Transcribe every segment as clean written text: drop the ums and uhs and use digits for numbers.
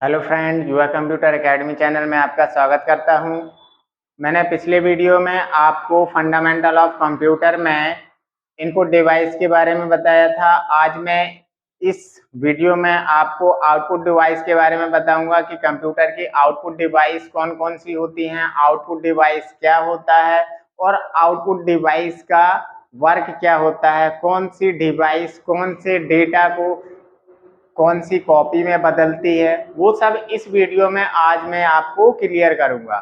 Hello friend, युवा computer academy channel में आपका स्वागत करता हूं। मैंने पिछले वीडियो में आपको फंडामेंटल ऑफ कंप्यूटर में इनपुट डिवाइस के बारे में बताया था। आज मैं इस वीडियो में आपको आउटपुट डिवाइस के बारे में बताऊंगा कि कंप्यूटर की आउटपुट डिवाइस कौन कौन सी होती हैं, आउटपुट डिवाइस क्या होता है और आउटपुट डिवाइस का वर्क क्या होता है, कौन सी डिवाइस कौन से डेटा को कौन सी कॉपी में बदलती है, वो सब इस वीडियो में आज मैं आपको क्लियर करूंगा।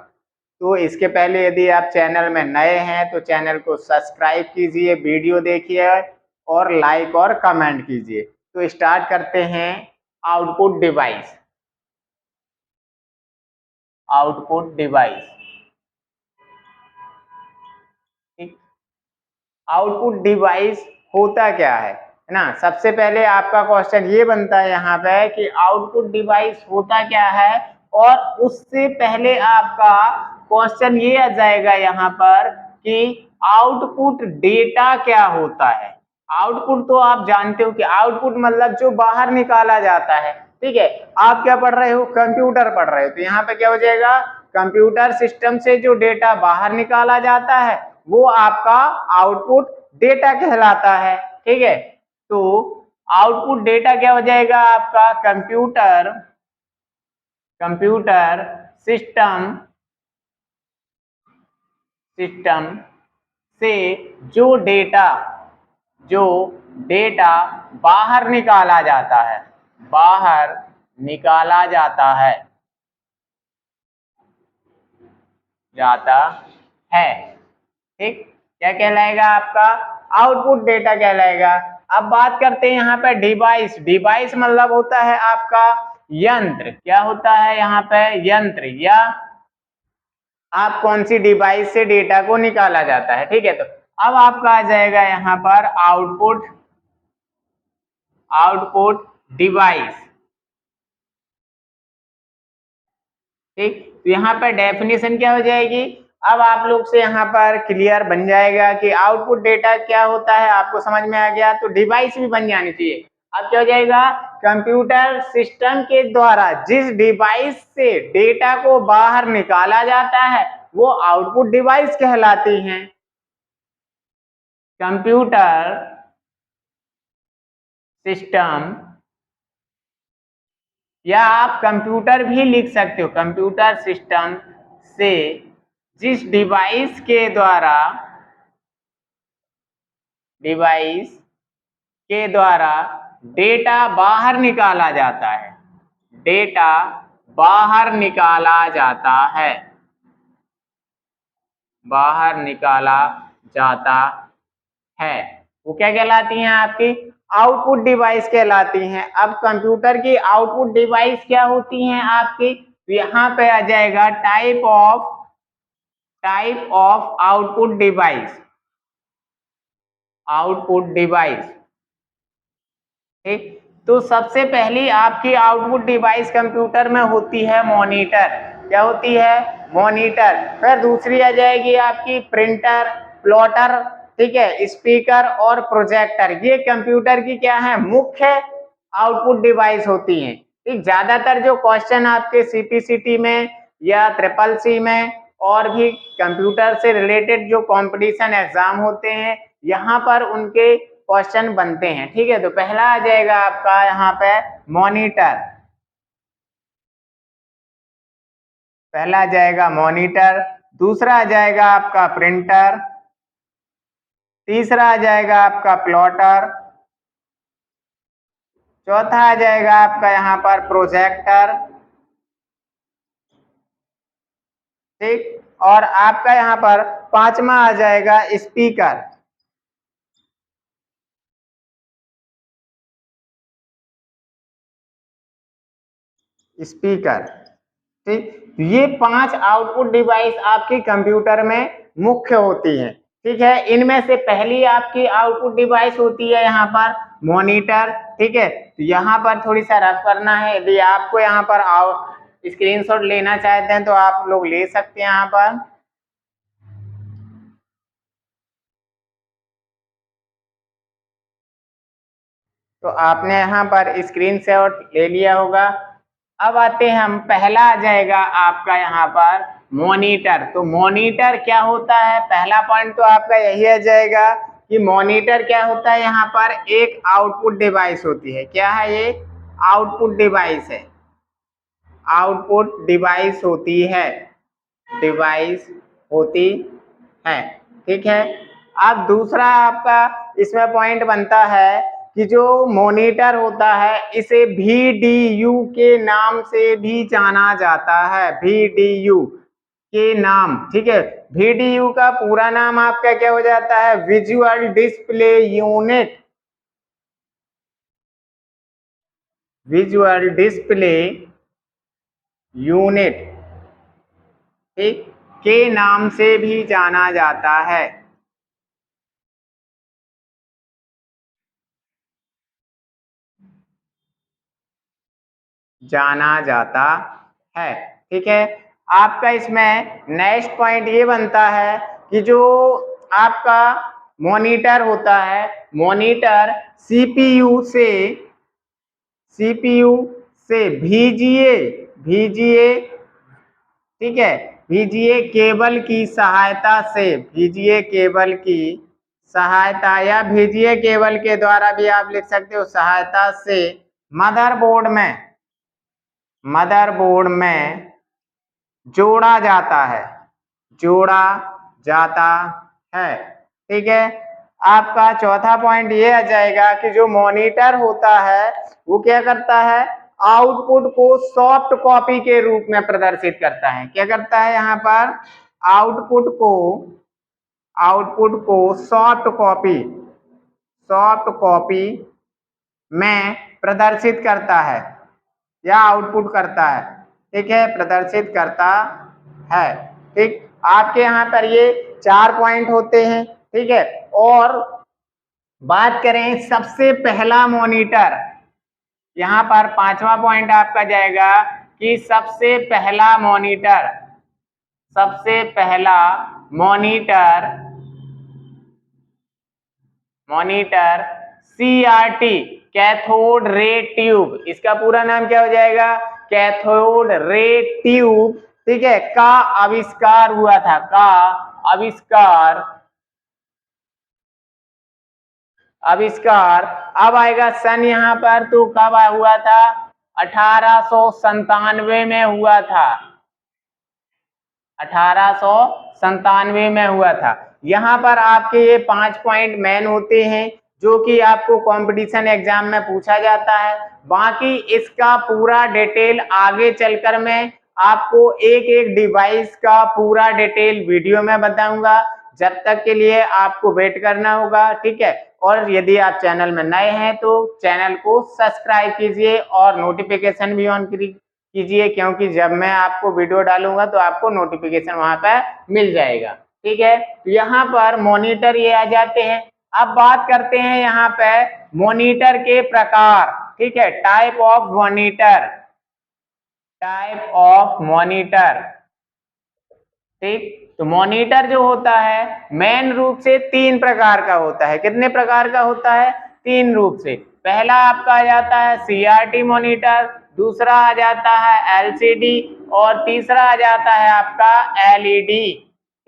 तो इसके पहले यदि आप चैनल में नए हैं तो चैनल को सब्सक्राइब कीजिए, वीडियो देखिए और लाइक और कमेंट कीजिए। तो स्टार्ट करते हैं। Output device. आउटपुट डिवाइस, ठीक। आउटपुट डिवाइस होता क्या है ना। सबसे पहले आपका क्वेश्चन ये बनता है यहाँ पे कि आउटपुट डिवाइस होता क्या है, और उससे पहले आपका क्वेश्चन ये आ जाएगा यहाँ पर कि आउटपुट डेटा क्या होता है। आउटपुट तो आप जानते हो कि आउटपुट मतलब जो बाहर निकाला जाता है, ठीक है। आप क्या पढ़ रहे हो, कंप्यूटर पढ़ रहे हो, तो यहाँ पे क्या हो जाएगा, कंप्यूटर सिस्टम से जो डेटा बाहर निकाला जाता है वो आपका आउटपुट डेटा कहलाता है, ठीक है। तो आउटपुट डेटा क्या हो जाएगा आपका, कंप्यूटर कंप्यूटर सिस्टम सिस्टम से जो डेटा बाहर निकाला जाता है, बाहर निकाला जाता है, ठीक। क्या कहलाएगा आपका, आउटपुट डेटा कहलाएगा। अब बात करते हैं यहाँ पे डिवाइस। डिवाइस मतलब होता है आपका यंत्र। क्या होता है यहाँ पे, यंत्र, या आप कौन सी डिवाइस से डेटा को निकाला जाता है, ठीक है। तो अब आपका आ जाएगा यहाँ पर आउटपुट आउटपुट डिवाइस, ठीक। तो यहाँ पर डेफिनेशन क्या हो जाएगी, अब आप लोग से यहाँ पर क्लियर बन जाएगा कि आउटपुट डेटा क्या होता है। आपको समझ में आ गया तो डिवाइस भी बन जानी चाहिए। अब क्या हो जाएगा, कंप्यूटर सिस्टम के द्वारा जिस डिवाइस से डेटा को बाहर निकाला जाता है वो आउटपुट डिवाइस कहलाती हैं। कंप्यूटर सिस्टम, या आप कंप्यूटर भी लिख सकते हो, कंप्यूटर सिस्टम से जिस डिवाइस के द्वारा डेटा बाहर निकाला जाता है, डेटा बाहर निकाला जाता है, बाहर निकाला जाता है, वो क्या कहलाती हैं आपकी, आउटपुट डिवाइस कहलाती हैं। अब कंप्यूटर की आउटपुट डिवाइस क्या होती हैं आपकी, तो यहाँ पे आ जाएगा type of output device, output device, ठीक। तो सबसे पहली आपकी आउटपुट डिवाइस कंप्यूटर में होती है मॉनिटर। क्या होती है, मॉनिटर। फिर दूसरी आ जाएगी आपकी प्रिंटर, प्लॉटर, ठीक है, स्पीकर और प्रोजेक्टर। ये कंप्यूटर की क्या है, मुख्य आउटपुट डिवाइस होती हैं, ठीक। ज्यादातर जो क्वेश्चन आपके सीपीसीटी में या ट्रिपल सी में और भी कंप्यूटर से रिलेटेड जो कंपटीशन एग्जाम होते हैं यहाँ पर उनके क्वेश्चन बनते हैं, ठीक है। तो पहला आ जाएगा आपका यहाँ पे मॉनिटर, पहला आ जाएगा मॉनिटर। दूसरा आ जाएगा आपका प्रिंटर, तीसरा आ जाएगा आपका प्लॉटर, चौथा आ जाएगा आपका यहाँ पर प्रोजेक्टर, ठीक। और आपका यहाँ पर पांचवा आ जाएगा स्पीकर, स्पीकर, ठीक। ये 5 आउटपुट डिवाइस आपकी कंप्यूटर में मुख्य होती हैं, ठीक है। इनमें से पहली आपकी आउटपुट डिवाइस होती है यहाँ पर मॉनिटर, ठीक है। तो यहाँ पर थोड़ी सा रफ करना है, यदि आपको यहाँ पर स्क्रीनशॉट लेना चाहते हैं तो आप लोग ले सकते हैं यहाँ पर। तो आपने यहाँ पर स्क्रीनशॉट ले लिया होगा। अब आते हैं हम, पहला आ जाएगा आपका यहाँ पर मॉनिटर। तो मॉनिटर क्या होता है, पहला पॉइंट तो आपका यही आ जाएगा कि मॉनिटर क्या होता है, यहाँ पर एक आउटपुट डिवाइस होती है। क्या है ये, आउटपुट डिवाइस है, आउटपुट डिवाइस होती है, डिवाइस होती है, ठीक है। अब दूसरा आपका इसमें पॉइंट बनता है कि जो मॉनिटर होता है इसे VDU के नाम से भी जाना जाता है, VDU के नाम, ठीक है। VDU का पूरा नाम आपका क्या हो जाता है, visual display unit, visual display unit, ठीक, के नाम से भी जाना जाता है। जाना जाता है, ठीक है। आपका इसमें नेक्स्ट पॉइंट ये बनता है कि जो आपका मॉनिटर होता है, मॉनिटर सीपीयू से VGA, ठीक है, VGA केबल की सहायता से, VGA केबल की सहायता या VGA केबल के द्वारा भी आप लिख सकते हो, सहायता से मदरबोर्ड में जोड़ा जाता है, जोड़ा जाता है, ठीक है। आपका चौथा पॉइंट ये आ जाएगा कि जो मॉनिटर होता है वो क्या करता है, आउटपुट को सॉफ्ट कॉपी के रूप में प्रदर्शित करता है। क्या करता है, यहाँ पर आउटपुट को सॉफ्ट कॉपी में प्रदर्शित करता है या आउटपुट करता है, ठीक है, प्रदर्शित करता है, ठीक। आपके यहाँ पर ये 4 पॉइंट होते हैं, ठीक है। और बात करें सबसे पहला मॉनिटर, यहाँ पर 5वां पॉइंट आपका जाएगा कि सबसे पहला monitor CRT, cathode ray tube, इसका पूरा नाम क्या हो जाएगा, कैथोड रे ट्यूब, ठीक है, का आविष्कार हुआ था, आविष्कार अब आएगा सन यहाँ पर, तो कब हुआ था, 1897 में हुआ था, 1897 में हुआ था। यहाँ पर आपके ये 5 पॉइंट मेन होते हैं जो कि आपको कंपटीशन एग्जाम में पूछा जाता है। बाकी इसका पूरा डिटेल आगे चलकर मैं आपको एक एक डिवाइस का पूरा डिटेल वीडियो में बताऊंगा। जब तक के लिए आपको वेट करना होगा, ठीक है। और यदि आप चैनल में नए हैं तो चैनल को सब्सक्राइब कीजिए और नोटिफिकेशन भी ऑन कीजिए, क्योंकि जब मैं आपको वीडियो डालूंगा तो आपको नोटिफिकेशन वहां पर मिल जाएगा, ठीक है। तो यहाँ पर मॉनिटर ये आ जाते हैं। अब बात करते हैं यहाँ पे मॉनिटर के प्रकार, ठीक है, टाइप ऑफ मॉनिटर, ठीक। तो मॉनिटर जो होता है मेन रूप से 3 प्रकार का होता है। कितने प्रकार का होता है, 3 रूप से। पहला आपका आ जाता है CRT मॉनिटर, दूसरा आ जाता है LCD और तीसरा आ जाता है आपका LED,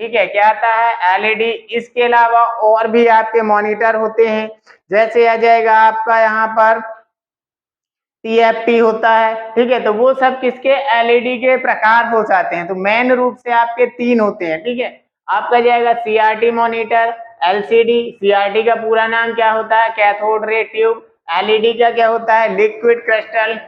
ठीक है। क्या आता है, LED। इसके अलावा और भी आपके मॉनिटर होते हैं, जैसे आ जाएगा आपका यहाँ पर TFT होता है, ठीक है। तो वो सब किसके, LED के प्रकार हो जाते हैं। तो मेन रूप से आपके 3 होते हैं, ठीक है। आपका जाएगा CRT मॉनिटर, LCD, CRT का पूरा नाम क्या होता है, कैथोड रे ट्यूब, LED का क्या होता है, लिक्विड क्रिस्टल,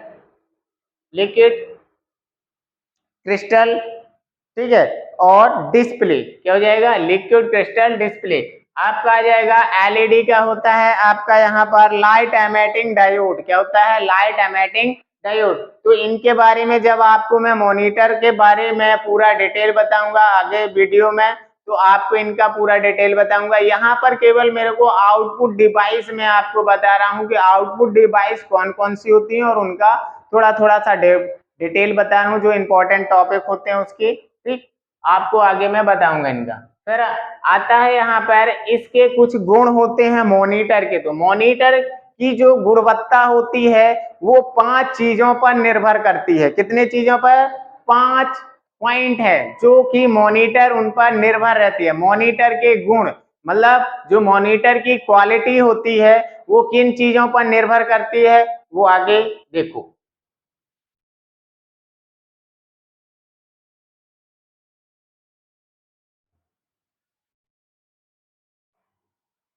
ठीक है। और डिस्प्ले क्या हो जाएगा, लिक्विड क्रिस्टल डिस्प्ले। आपका आ जाएगा LED का होता है आपका यहाँ पर लाइट एमिटिंग डायोड। क्या होता है, लाइट एमिटिंग डायोड। तो इनके बारे में जब आपको मैं मॉनिटर के बारे में पूरा डिटेल बताऊंगा आगे वीडियो में, तो आपको इनका पूरा डिटेल बताऊंगा। यहाँ पर केवल मेरे को आउटपुट डिवाइस में आपको बता रहा हूँ कि आउटपुट डिवाइस कौन कौन सी होती है और उनका थोड़ा सा डिटेल बता रहा हूँ, जो इंपॉर्टेंट टॉपिक होते हैं उसकी, ठीक। आपको आगे मैं बताऊंगा इनका। फिर आता है यहाँ पर इसके कुछ गुण होते हैं मॉनिटर के। तो मॉनिटर की जो गुणवत्ता होती है वो 5 चीजों पर निर्भर करती है। कितने चीजों पर? 5 पॉइंट है जो कि मॉनिटर उन पर निर्भर रहती है। मॉनिटर के गुण मतलब जो मॉनिटर की क्वालिटी होती है वो किन चीजों पर निर्भर करती है, वो आगे देखो।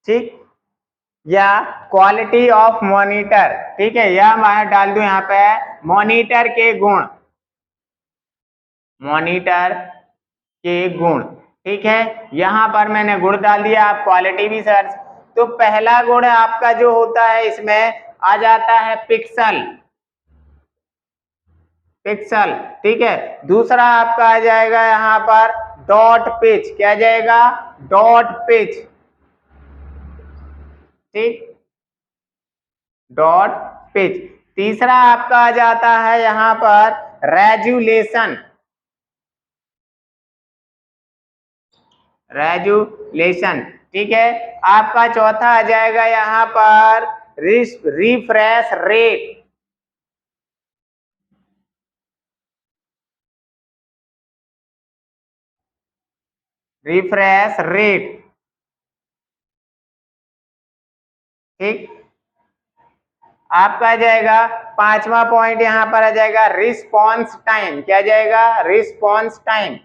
ठीक, या क्वालिटी ऑफ मॉनिटर, ठीक है, या मैं डाल दूं यहाँ पे मॉनिटर के गुण, मॉनिटर के गुण, ठीक है। यहां पर मैंने गुण डाल दिया, आप क्वालिटी भी सर्च। तो पहला गुण आपका जो होता है इसमें आ जाता है पिक्सल, पिक्सल, ठीक है। दूसरा आपका आ जाएगा यहां पर डॉट पिच, क्या जाएगा? डॉट पिच, ठीक, डॉट पिच। तीसरा आपका आ जाता है यहां पर रेजुलेशन, रेजुलेशन, ठीक है। आपका चौथा आ जाएगा यहां पर रिफ्रेश रेट, रिफ्रेश रेट, ठीक। आपका आ जाएगा पांचवा पॉइंट यहां पर आ जाएगा रिस्पॉन्स टाइम, क्या जाएगा? Response time,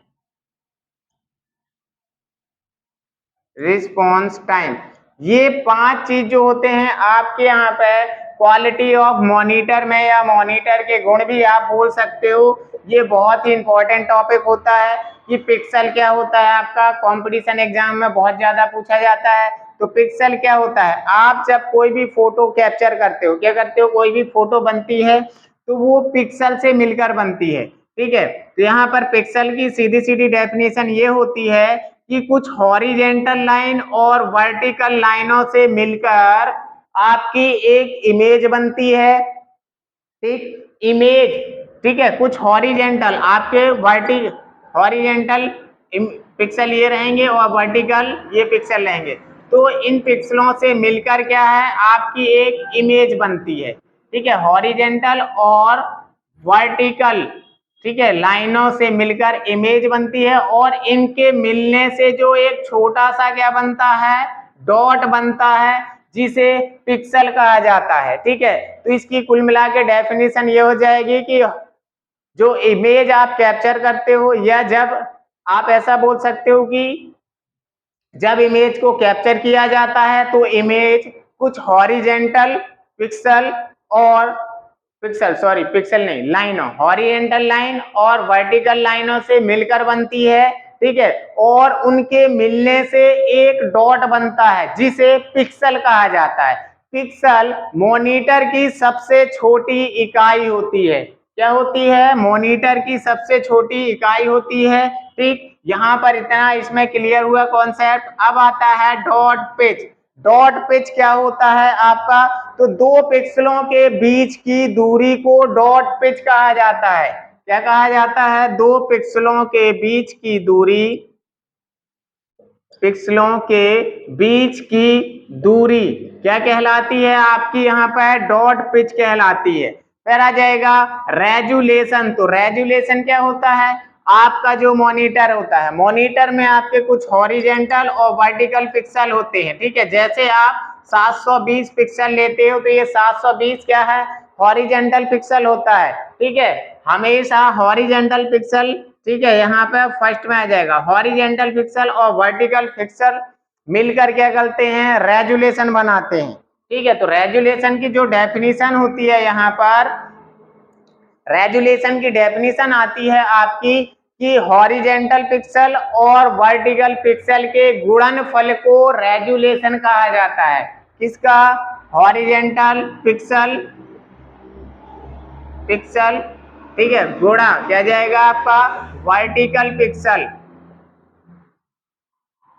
response time. ये 5 चीज जो होते हैं आपके यहाँ पे क्वालिटी ऑफ मॉनिटर में, या मॉनिटर के गुण भी आप बोल सकते हो। ये बहुत ही इंपॉर्टेंट टॉपिक होता है कि पिक्सल क्या होता है। आपका कंपटीशन एग्जाम में बहुत ज्यादा पूछा जाता है। तो पिक्सल क्या होता है? आप जब कोई भी फोटो कैप्चर करते हो, क्या करते हो, कोई भी फोटो बनती है तो वो पिक्सल से मिलकर बनती है, ठीक है। तो यहाँ पर पिक्सल की सीधी सीधी डेफिनेशन ये होती है कि कुछ हॉरिजेंटल लाइन और वर्टिकल लाइनों से मिलकर आपकी एक इमेज बनती है, ठीक, इमेज, ठीक है। कुछ हॉरिजेंटल आपके हॉरिजेंटल पिक्सल ये रहेंगे और वर्टिकल ये पिक्सल रहेंगे। तो इन पिक्सलों से मिलकर क्या है, आपकी एक इमेज बनती है, ठीक है। हॉरिजेंटल और वर्टिकल, ठीक है, लाइनों से मिलकर इमेज बनती है, और इनके मिलने से जो एक छोटा सा क्या बनता है, डॉट बनता है, जिसे पिक्सल कहा जाता है, ठीक है। तो इसकी कुल मिला के डेफिनेशन ये हो जाएगी कि जो इमेज आप कैप्चर करते हो, या जब आप ऐसा बोल सकते हो कि जब इमेज को कैप्चर किया जाता है तो इमेज कुछ हॉरिजेंटल पिक्सल और पिक्सल नहीं, लाइनों, हॉरिजेंटल लाइन और वर्टिकल लाइनों से मिलकर बनती है, ठीक है। और उनके मिलने से एक डॉट बनता है जिसे पिक्सल कहा जाता है। पिक्सल मॉनिटर की सबसे छोटी इकाई होती है। क्या होती है? मॉनिटर की सबसे छोटी इकाई होती है, ठीक। यहां पर इतना इसमें क्लियर हुआ कॉन्सेप्ट। अब आता है डॉट पिच। डॉट पिच क्या होता है आपका? तो दो पिक्सलों के बीच की दूरी को डॉट पिच कहा जाता है। क्या कहा जाता है? दो पिक्सलों के बीच की दूरी, पिक्सलों के बीच की दूरी क्या कहलाती है आपकी? यहाँ पर डॉट पिच कहलाती है। फिर आ जाएगा रेजुलेशन। तो रेजुलेशन क्या होता है? आपका जो मॉनिटर होता है, मॉनिटर में आपके कुछ हॉरिजेंटल और वर्टिकल पिक्सल होते हैं, ठीक है। जैसे आप 720 पिक्सल लेते हो तो ये 720 क्या है? हॉरिजेंटल पिक्सल होता है, ठीक है। हमेशा हॉरिजेंटल पिक्सल, ठीक है, यहाँ पे फर्स्ट में आ जाएगा। हॉरिजेंटल पिक्सल और वर्टिकल पिक्सल मिलकर क्या करते हैं? रेजुलेशन बनाते हैं, ठीक है। तो रेजुलेशन की जो डेफिनेशन होती है, यहाँ पर रेजुलेशन की डेफिनेशन आती है आपकी कि हॉरिजेंटल पिक्सल और वर्टिकल पिक्सल के गुणनफल को रेजुलेशन कहा जाता है। किसका? हॉरिजेंटल पिक्सल, पिक्सल, ठीक है, गुणा क्या जाएगा आपका? वर्टिकल पिक्सल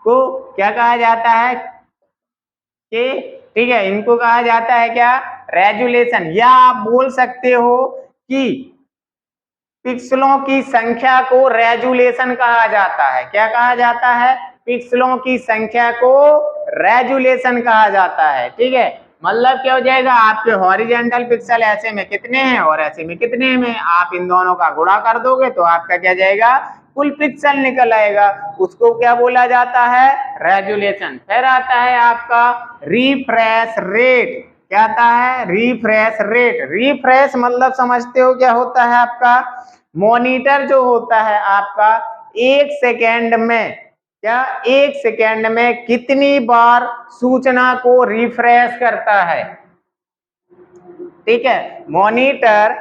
को क्या कहा जाता है कि, ठीक है, इनको कहा जाता है क्या? रेजुलेशन। या आप बोल सकते हो कि पिक्सलों की संख्या को रेजुलेशन कहा जाता है। क्या कहा जाता है? पिक्सलों की संख्या को रेजुलेशन कहा जाता है, ठीक है। मतलब क्या हो जाएगा, आपके हॉरिजेंटल पिक्सल ऐसे में कितने हैं और ऐसे में कितने में, आप इन दोनों का गुणा कर दोगे तो आपका क्या जाएगा, कुल पिक्सल निकल आएगा। उसको क्या बोला जाता है, रेजुलेशन। फिर आता है आपका रिफ्रेश रेट। क्या आता है, रिफ्रेश रेट। रिफ्रेश मतलब समझते हो क्या होता है आपका, मॉनिटर जो होता है आपका एक सेकेंड में, क्या एक सेकेंड में कितनी बार सूचना को रिफ्रेश करता है। ठीक है, मॉनिटर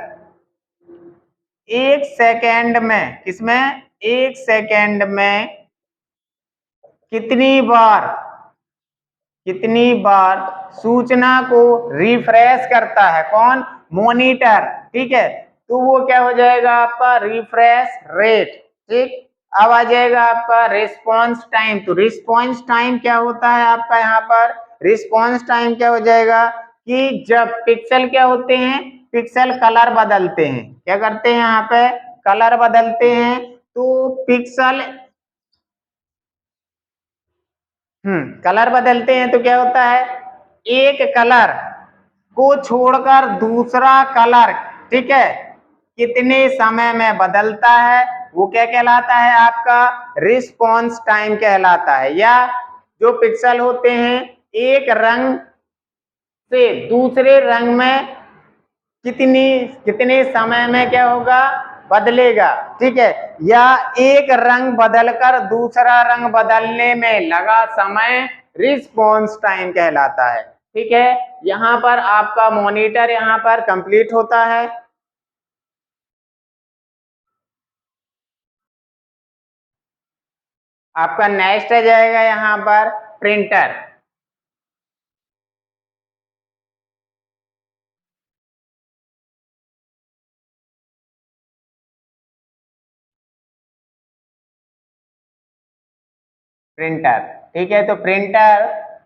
एक सेकेंड में, किसमें, एक सेकेंड में कितनी बार सूचना को रिफ्रेश करता है, कौन, मॉनिटर। ठीक है, तो वो क्या हो जाएगा आपका रिफ्रेश रेट। ठीक, अब आ जाएगा आपका रिस्पांस टाइम। तो रिस्पांस टाइम क्या होता है आपका, यहाँ पर रिस्पांस टाइम क्या हो जाएगा कि जब पिक्सल क्या होते हैं, पिक्सल कलर बदलते हैं, क्या करते हैं यहाँ पे, कलर बदलते हैं। तो पिक्सल कलर बदलते हैं तो क्या होता है, एक कलर को छोड़कर दूसरा कलर, ठीक है, कितने समय में बदलता है, वो क्या कहलाता है आपका रिस्पांस टाइम कहलाता है। या जो पिक्सल होते हैं एक रंग से दूसरे रंग में कितने समय में क्या होगा, बदलेगा। ठीक है, या एक रंग बदलकर दूसरा रंग बदलने में लगा समय रिस्पांस टाइम कहलाता है। ठीक है, यहाँ पर आपका मॉनिटर यहाँ पर कंप्लीट होता है। आपका नेक्स्ट आ जाएगा यहाँ पर प्रिंटर। प्रिंटर, ठीक है, तो प्रिंटर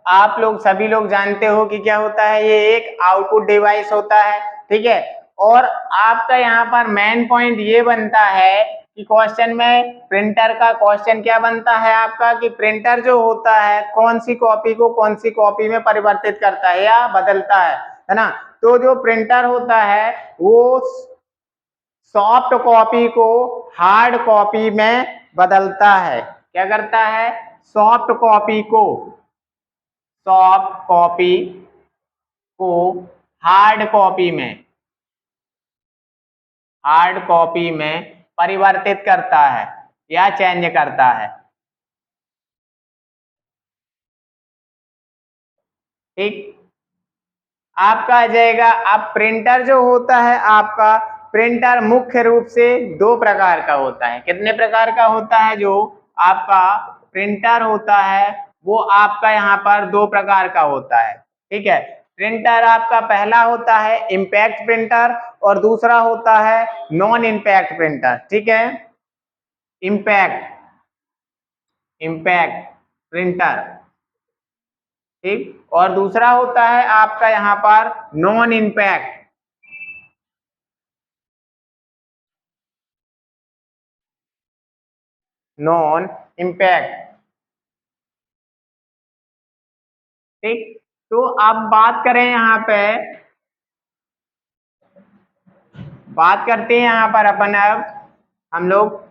आप लोग सभी लोग जानते हो कि क्या होता है, ये एक आउटपुट डिवाइस होता है। ठीक है, और आपका यहाँ पर मेन पॉइंट ये बनता है कि क्वेश्चन में प्रिंटर का क्वेश्चन क्या बनता है आपका, कि प्रिंटर जो होता है कौन सी कॉपी को कौन सी कॉपी में परिवर्तित करता है या बदलता है ना। तो जो प्रिंटर होता है वो सॉफ्ट कॉपी को हार्ड कॉपी में बदलता है। क्या करता है, सॉफ्ट कॉपी को, सॉफ्ट कॉपी को हार्ड कॉपी में, हार्ड कॉपी में परिवर्तित करता है या चेंज करता है। ठीक, आपका आ जाएगा। अब प्रिंटर जो होता है आपका, प्रिंटर मुख्य रूप से दो प्रकार का होता है। कितने प्रकार का होता है, जो आपका प्रिंटर होता है वो आपका यहाँ पर दो प्रकार का होता है। ठीक है, प्रिंटर आपका पहला होता है इम्पैक्ट प्रिंटर और दूसरा होता है नॉन इम्पैक्ट प्रिंटर। ठीक है, इम्पैक्ट, इम्पैक्ट प्रिंटर, ठीक, और दूसरा होता है आपका यहाँ पर नॉन इम्पैक्ट, नॉन इम्पैक्ट। ठीक, तो अब बात करें यहाँ पे, बात करते हैं यहाँ पर अपन अब हम लोग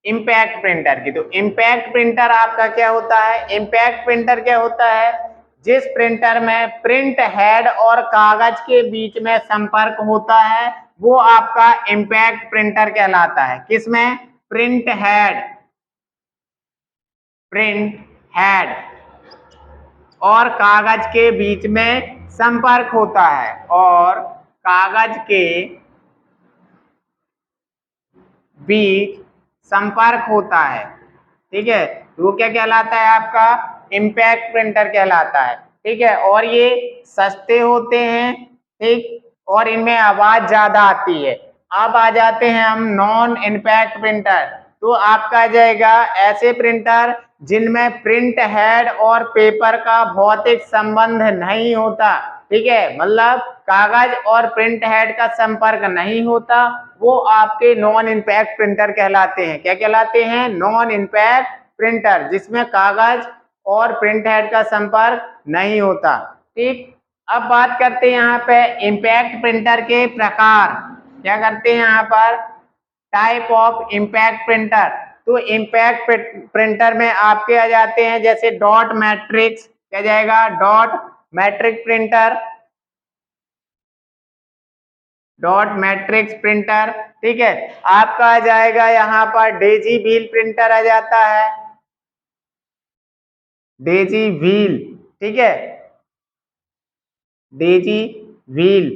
इम्पैक्ट प्रिंटर की। तो इम्पैक्ट प्रिंटर आपका क्या होता है, इम्पैक्ट प्रिंटर क्या होता है, जिस प्रिंटर में प्रिंट हेड और कागज के बीच में संपर्क होता है वो आपका इम्पैक्ट प्रिंटर कहलाता है। किसमें, प्रिंट हेड, प्रिंट हेड और कागज के बीच में संपर्क होता है, और कागज के बीच संपर्क होता है। ठीक है, वो क्या कहलाता है आपका इम्पैक्ट प्रिंटर कहलाता है। ठीक है, और ये सस्ते होते हैं। ठीक, और इनमें आवाज ज्यादा आती है। अब आ जाते हैं हम नॉन इम्पैक्ट प्रिंटर। तो आपका आ जाएगा ऐसे प्रिंटर जिनमें प्रिंट हेड और पेपर का भौतिक संबंध नहीं होता। ठीक है, मतलब कागज और प्रिंट हेड का संपर्क नहीं होता, वो आपके नॉन इम्पैक्ट प्रिंटर कहलाते हैं। क्या कहलाते हैं, नॉन इम्पैक्ट प्रिंटर, जिसमें कागज और प्रिंट हेड का संपर्क नहीं होता। ठीक, अब बात करते हैं यहाँ पे इम्पैक्ट प्रिंटर के प्रकार। क्या करते हैं यहाँ पर, टाइप ऑफ इम्पैक्ट प्रिंटर। तो इम्पैक्ट प्रिंटर में आपके आ जाते हैं जैसे डॉट मैट्रिक्स, क्या जाएगा, dot matric printer, dot matrix printer. ठीक है, आपका आ जाएगा यहाँ पर डेजी व्हील प्रिंटर आ जाता है, डेजी व्हील। ठीक है, डेजी व्हील।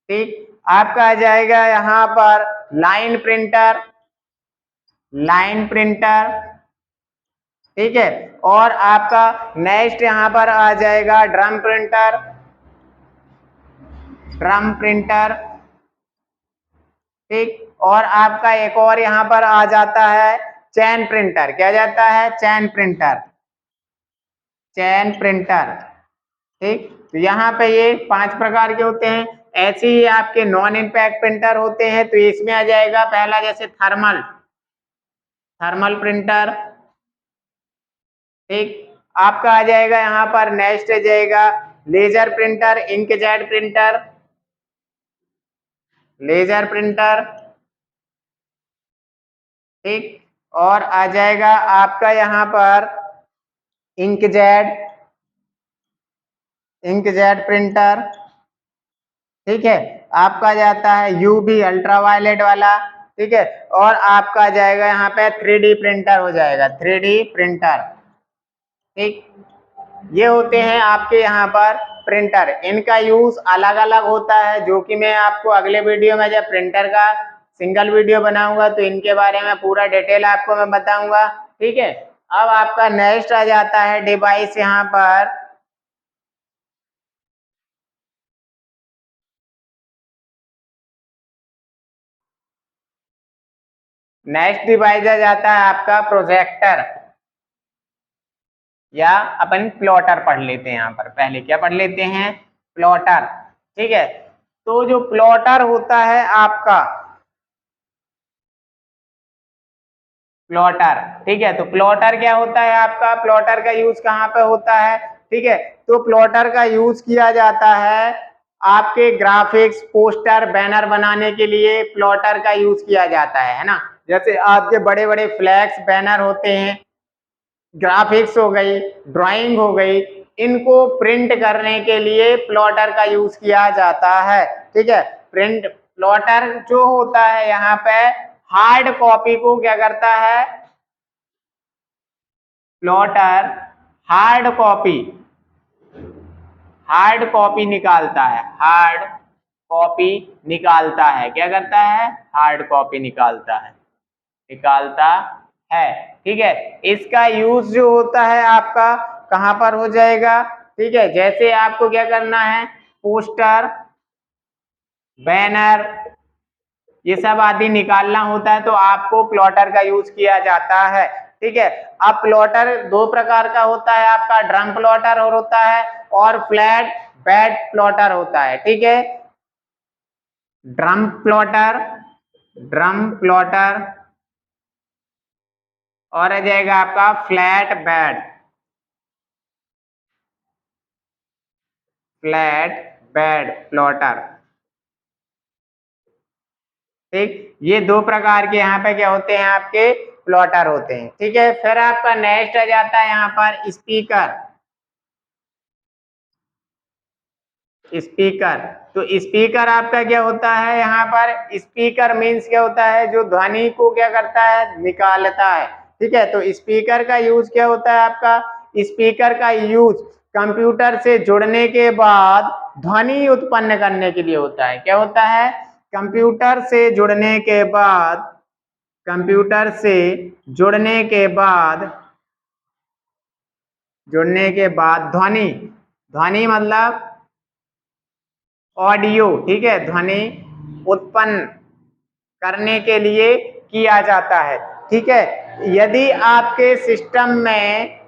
ठीक, आपका आ जाएगा यहाँ पर लाइन प्रिंटर, लाइन प्रिंटर। ठीक है, और आपका नेक्स्ट यहाँ पर आ जाएगा ड्रम प्रिंटर, ड्रम प्रिंटर। ठीक, और आपका एक और यहाँ पर आ जाता है चैन प्रिंटर। क्या जाता है, चैन प्रिंटर, चैन प्रिंटर। ठीक, तो यहाँ पे ये 5 प्रकार के होते हैं। ऐसे ही आपके नॉन इम्पैक्ट प्रिंटर होते हैं, तो इसमें आ जाएगा पहला जैसे थर्मल, थर्मल प्रिंटर। ठीक, आपका आ जाएगा यहाँ पर नेक्स्ट आ जाएगा laser printer, inkjet printer, laser printer. ठीक, और आ जाएगा आपका यहाँ पर इंकजेट, इंकजेट प्रिंटर। ठीक है, आपका जाता है यूवी अल्ट्रावायलेट वाला। ठीक है, और आपका जाएगा यहाँ पे 3D प्रिंटर हो जाएगा, 3D प्रिंटर। ठीक, ये होते हैं आपके यहाँ पर प्रिंटर। इनका यूज अलग अलग होता है, जो कि मैं आपको अगले वीडियो में जब प्रिंटर का सिंगल वीडियो बनाऊंगा तो इनके बारे में पूरा डिटेल आपको मैं बताऊंगा। ठीक है, अब आपका नेक्स्ट आ जाता है डिवाइस यहाँ पर नेक्स्ट डिवाइस आ जाता है आपका प्रोजेक्टर, या अपन प्लॉटर पढ़ लेते हैं। यहाँ पर पहले क्या पढ़ लेते हैं, प्लॉटर। ठीक है, तो जो प्लॉटर होता है आपका, प्लॉटर। ठीक है, तो प्लॉटर क्या होता है आपका, प्लॉटर का यूज कहाँ पे होता है। ठीक है, तो प्लॉटर का यूज किया जाता है आपके ग्राफिक्स, पोस्टर, बैनर बनाने के लिए प्लॉटर का यूज किया जाता है ना। जैसे आपके बड़े बड़े फ्लैक्स, बैनर होते हैं, ग्राफिक्स हो गई, ड्राइंग हो गई, इनको प्रिंट करने के लिए प्लॉटर का यूज किया जाता है। ठीक है, प्रिंट प्लॉटर जो होता है यहाँ पे हार्ड कॉपी को क्या करता है, plotter hard copy, hard copy निकालता है, हार्ड कॉपी निकालता है। क्या करता है, हार्ड कॉपी निकालता है, निकालता है। ठीक है, इसका यूज जो होता है आपका कहां पर हो जाएगा। ठीक है, जैसे आपको क्या करना है, पोस्टर, बैनर, ये सब आदि निकालना होता है, तो आपको प्लॉटर का यूज किया जाता है। ठीक है, अब प्लॉटर 2 प्रकार का होता है आपका, ड्रम प्लॉटर और होता है, और फ्लैट बेड प्लॉटर होता है। ठीक है, ड्रम प्लॉटर, ड्रम प्लॉटर, और आ जाएगा आपका flat bed, flat bed plotter. ठीक, ये 2 प्रकार के यहाँ पे क्या होते हैं, आपके प्लॉटर होते हैं। ठीक है, फिर आपका नेक्स्ट आ जाता है यहाँ पर स्पीकर, स्पीकर। तो स्पीकर आपका क्या होता है, यहाँ पर स्पीकर मीन्स क्या होता है, जो ध्वनि को क्या करता है, निकालता है। ठीक है, तो स्पीकर का यूज क्या होता है आपका, स्पीकर का यूज कंप्यूटर से जुड़ने के बाद ध्वनि उत्पन्न करने के लिए होता है। क्या होता है, कंप्यूटर से जुड़ने के बाद, कंप्यूटर से जुड़ने के बाद, जुड़ने के बाद ध्वनि, ध्वनि मतलब ऑडियो। ठीक है, ध्वनि उत्पन्न करने के लिए किया जाता है। ठीक है, यदि आपके सिस्टम में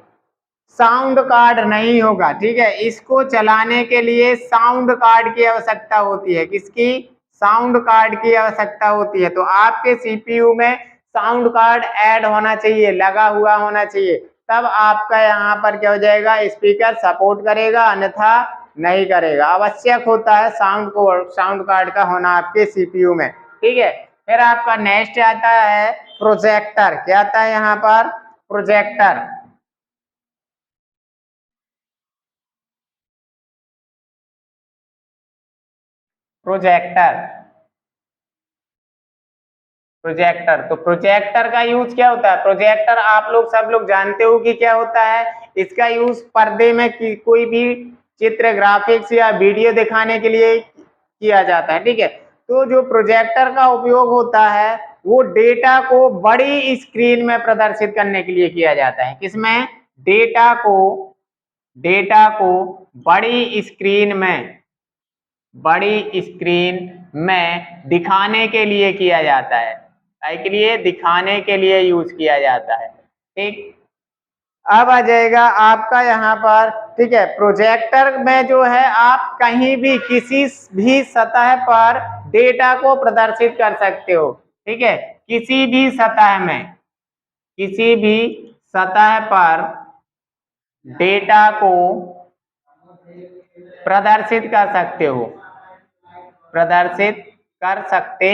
साउंड कार्ड नहीं होगा, ठीक है, इसको चलाने के लिए साउंड कार्ड की आवश्यकता होती है। किसकी, साउंड कार्ड की आवश्यकता होती है। तो आपके सीपीयू में साउंड कार्ड ऐड होना चाहिए, लगा हुआ होना चाहिए, तब आपका यहाँ पर क्या हो जाएगा, स्पीकर सपोर्ट करेगा, अन्यथा नहीं करेगा। आवश्यक होता है साउंड कार्ड का होना आपके सीपीयू में, ठीक है। फिर आपका नेक्स्ट आता है प्रोजेक्टर। क्या आता है यहाँ पर? प्रोजेक्टर। प्रोजेक्टर प्रोजेक्टर तो प्रोजेक्टर का यूज क्या होता है? प्रोजेक्टर आप लोग सब लोग जानते हो कि क्या होता है। इसका यूज पर्दे में कोई भी चित्र, ग्राफिक्स या वीडियो दिखाने के लिए किया जाता है, ठीक है। तो जो प्रोजेक्टर का उपयोग होता है वो डेटा को बड़ी स्क्रीन में प्रदर्शित करने के लिए किया जाता है। किसमें? डेटा को बड़ी स्क्रीन में दिखाने के लिए किया जाता है। के लिए दिखाने के लिए यूज किया जाता है, ठीक। अब आ जाएगा आपका यहाँ पर, ठीक है। प्रोजेक्टर में जो है आप कहीं भी किसी भी सतह पर डेटा को प्रदर्शित कर सकते हो, ठीक है। किसी भी सतह पर डेटा को प्रदर्शित कर सकते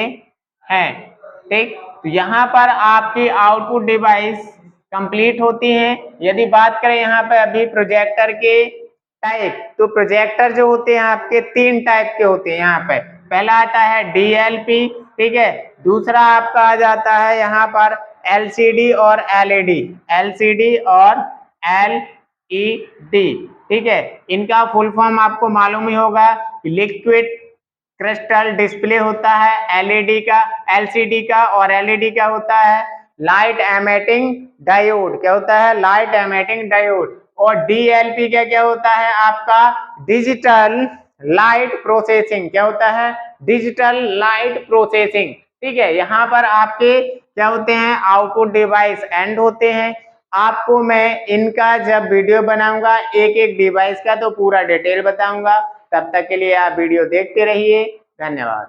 हैं, ठीक। तो यहाँ पर आपकी आउटपुट डिवाइस कंप्लीट होती है। यदि बात करें यहाँ पे अभी प्रोजेक्टर के टाइप, तो प्रोजेक्टर जो होते हैं आपके 3 टाइप के होते हैं यहाँ पे। पहला आता है DLP, ठीक है। दूसरा आपका आ जाता है यहाँ पर LCD और LED, ठीक है। इनका फुल फॉर्म आपको मालूम ही होगा, लिक्विड क्रिस्टल डिस्प्ले होता है एलईडी का, एलसीडी का, और एलईडी का होता है लाइट एमिटिंग डायोड। क्या होता है? Light emitting diode. और डीएलपी का क्या होता है? आपका डिजिटल लाइट प्रोसेसिंग। क्या होता है? डिजिटल लाइट प्रोसेसिंग, ठीक है। यहाँ पर आपके क्या होते हैं? आउटपुट डिवाइस एंड होते हैं। आपको मैं इनका जब वीडियो बनाऊंगा एक एक डिवाइस का तो पूरा डिटेल बताऊंगा। तब तक के लिए आप वीडियो देखते रहिए। धन्यवाद।